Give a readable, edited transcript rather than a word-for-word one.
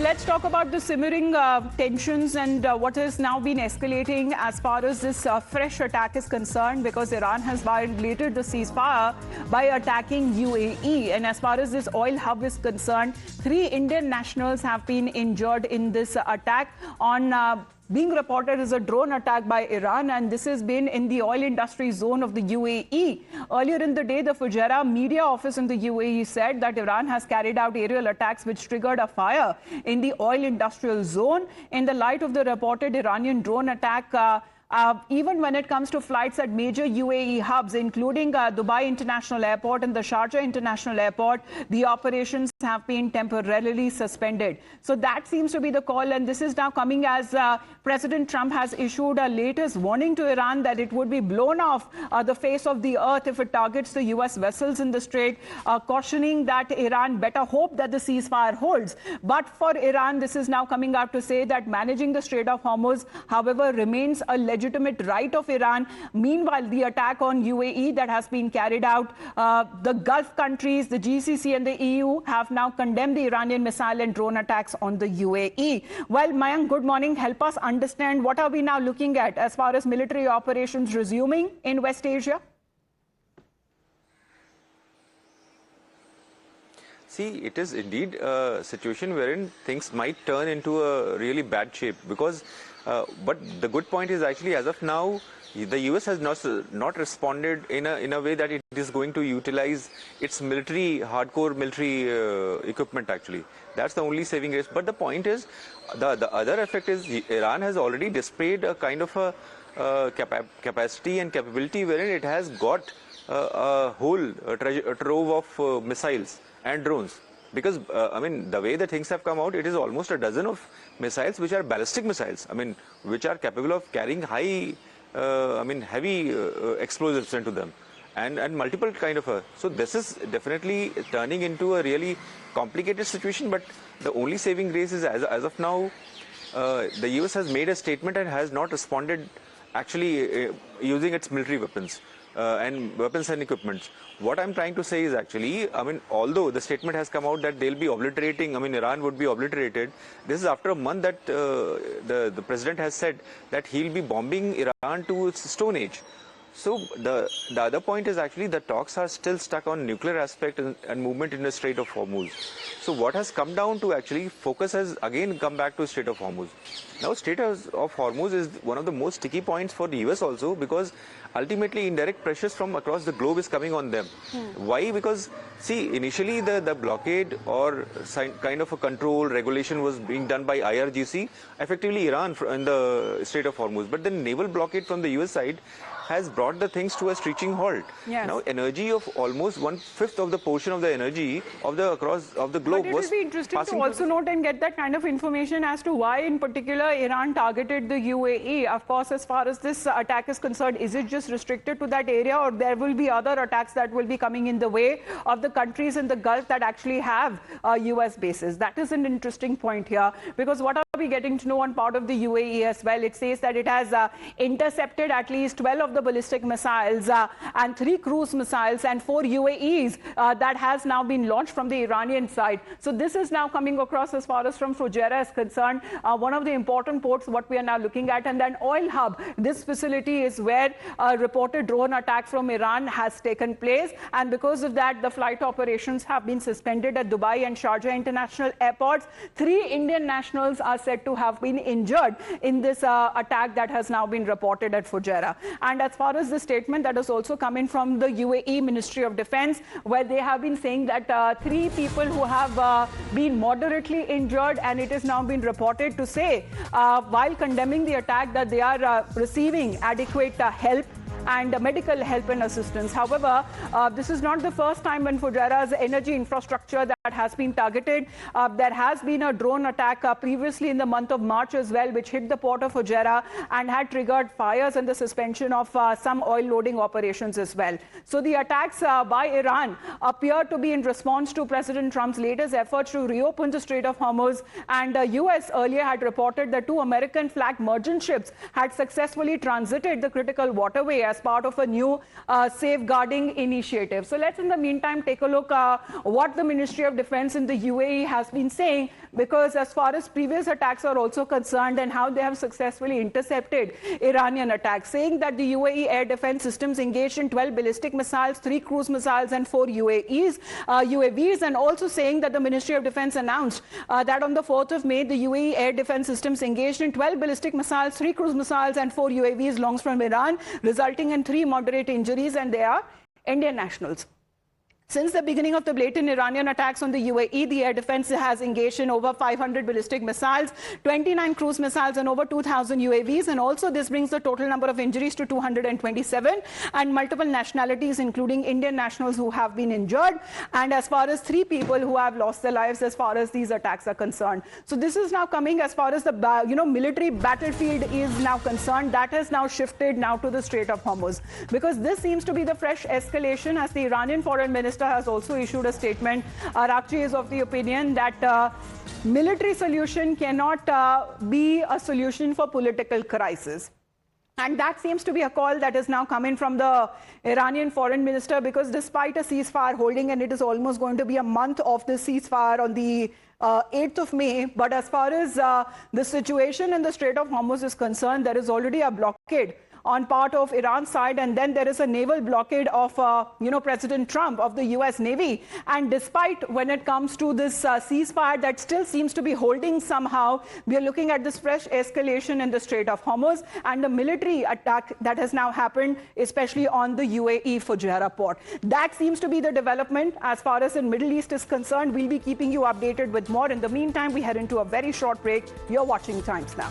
let's talk about the simmering tensions and what has now been escalating as far as this fresh attack is concerned, because Iran has violated the ceasefire by attacking UAE. And as far as this oil hub is concerned, 3 Indian nationals have been injured in this attack on being reported as a drone attack by Iran, and this has been in the oil industry zone of the UAE. Earlier in the day, the Fujairah media office in the UAE said that Iran has carried out aerial attacks which triggered a fire in the oil industrial zone. In the light of the reported Iranian drone attack, even when it comes to flights at major UAE hubs, including Dubai International Airport and the Sharjah International Airport, the operations have been temporarily suspended. So that seems to be the call, and this is now coming as President Trump has issued a latest warning to Iran that it would be blown off the face of the earth if it targets the US vessels in the Strait, cautioning that Iran better hope that the ceasefire holds. But for Iran, this is now coming out to say that managing the Strait of Hormuz, however, remains a legitimate right of Iran. Meanwhile, the attack on UAE that has been carried out, the Gulf countries, the GCC and the EU have now condemned the Iranian missile and drone attacks on the UAE. Well, Mayank, good morning. Help us understand, what are we now looking at as far as military operations resuming in West Asia? See, it is indeed a situation wherein things might turn into a really bad shape, because but the good point is actually, as of now, the US has not responded in a way that it is going to utilize its hardcore military equipment actually. That's the only saving grace. But the point is, the other effect is Iran has already displayed a kind of a capacity and capability wherein it has got a whole trove of missiles and drones. Because, I mean, the way the things have come out, it is almost a dozen of missiles which are ballistic missiles, I mean, which are capable of carrying heavy explosives into them, and multiple kind of so this is definitely turning into a really complicated situation. But the only saving grace is, as of now, the US has made a statement and has not responded actually using its military weapons and equipment. What I'm trying to say is actually, I mean, although the statement has come out that they'll be obliterating, I mean, Iran would be obliterated, this is after a month that the president has said that he'll be bombing Iran to its stone age. So the other point is actually the talks are still stuck on nuclear aspect and movement in the Strait of Hormuz. So what has come down to actually focus has again come back to Strait of Hormuz. Now Strait of Hormuz is one of the most sticky points for the US also, because ultimately indirect pressures from across the globe is coming on them. Why? Because see, initially the blockade or kind of a control regulation was being done by IRGC, effectively Iran in the Strait of Hormuz. But the naval blockade from the US side has brought the things to a screeching halt. Yes. Now, energy of almost 1/5 of the portion of the energy of the globe was. But it will be interesting to also note and get that kind of information as to why, in particular, Iran targeted the UAE. Of course, as far as this attack is concerned, is it just restricted to that area, or there will be other attacks that will be coming in the way of the countries in the Gulf that actually have US bases? That is an interesting point here, because what are we getting to know on part of the UAE as well? It says that it has intercepted at least 12 of the ballistic missiles and 3 cruise missiles and 4 UAEs that has now been launched from the Iranian side. So this is now coming across as far as from Fujairah is concerned, one of the important ports what we are now looking at. And then oil hub, this facility is where a reported drone attack from Iran has taken place, and because of that the flight operations have been suspended at Dubai and Sharjah International Airports. 3 Indian nationals are said to have been injured in this attack that has now been reported at Fujairah. And as far as the statement that is also coming from the UAE Ministry of Defense, where they have been saying that 3 people who have been moderately injured, and it has now been reported to say, while condemning the attack, that they are receiving adequate help and medical help and assistance. However, this is not the first time when Fujairah's energy infrastructure that has been targeted. There has been a drone attack previously in the month of March as well, which hit the port of Fujairah and had triggered fires and the suspension of some oil loading operations as well. So the attacks by Iran appear to be in response to President Trump's latest efforts to reopen the Strait of Hormuz. And the US earlier had reported that 2 American-flagged merchant ships had successfully transited the critical waterway as part of a new safeguarding initiative. So let's in the meantime take a look what the Ministry of Defense in the UAE has been saying, because as far as previous attacks are also concerned and how they have successfully intercepted Iranian attacks, saying that the UAE air defense systems engaged in 12 ballistic missiles, 3 cruise missiles and 4 UAVs, and also saying that the Ministry of Defense announced that on the 4th of May, the UAE air defense systems engaged in 12 ballistic missiles, 3 cruise missiles and 4 UAVs launched from Iran, resulting in 3 moderate injuries, and they are Indian nationals. Since the beginning of the blatant Iranian attacks on the UAE, the air defense has engaged in over 500 ballistic missiles, 29 cruise missiles and over 2,000 UAVs. And also this brings the total number of injuries to 227 and multiple nationalities, including Indian nationals who have been injured. And as far as 3 people who have lost their lives as far as these attacks are concerned. So this is now coming as far as the military battlefield is now concerned. That has now shifted now to the Strait of Hormuz, because this seems to be the fresh escalation, as the Iranian foreign minister has also issued a statement. Araghchi is of the opinion that military solution cannot be a solution for political crisis. And that seems to be a call that is now coming from the Iranian foreign minister, because despite a ceasefire holding, and it is almost going to be a month of the ceasefire on the 8th of May, but as far as the situation in the Strait of Hormuz is concerned, there is already a blockade on part of Iran's side, and then there is a naval blockade of President Trump of the US Navy. And despite when it comes to this ceasefire that still seems to be holding somehow, we are looking at this fresh escalation in the Strait of Hormuz and the military attack that has now happened, especially on the UAE Fujairah port. That seems to be the development as far as the Middle East is concerned. We'll be keeping you updated with more. In the meantime, we head into a very short break. You're watching Times Now.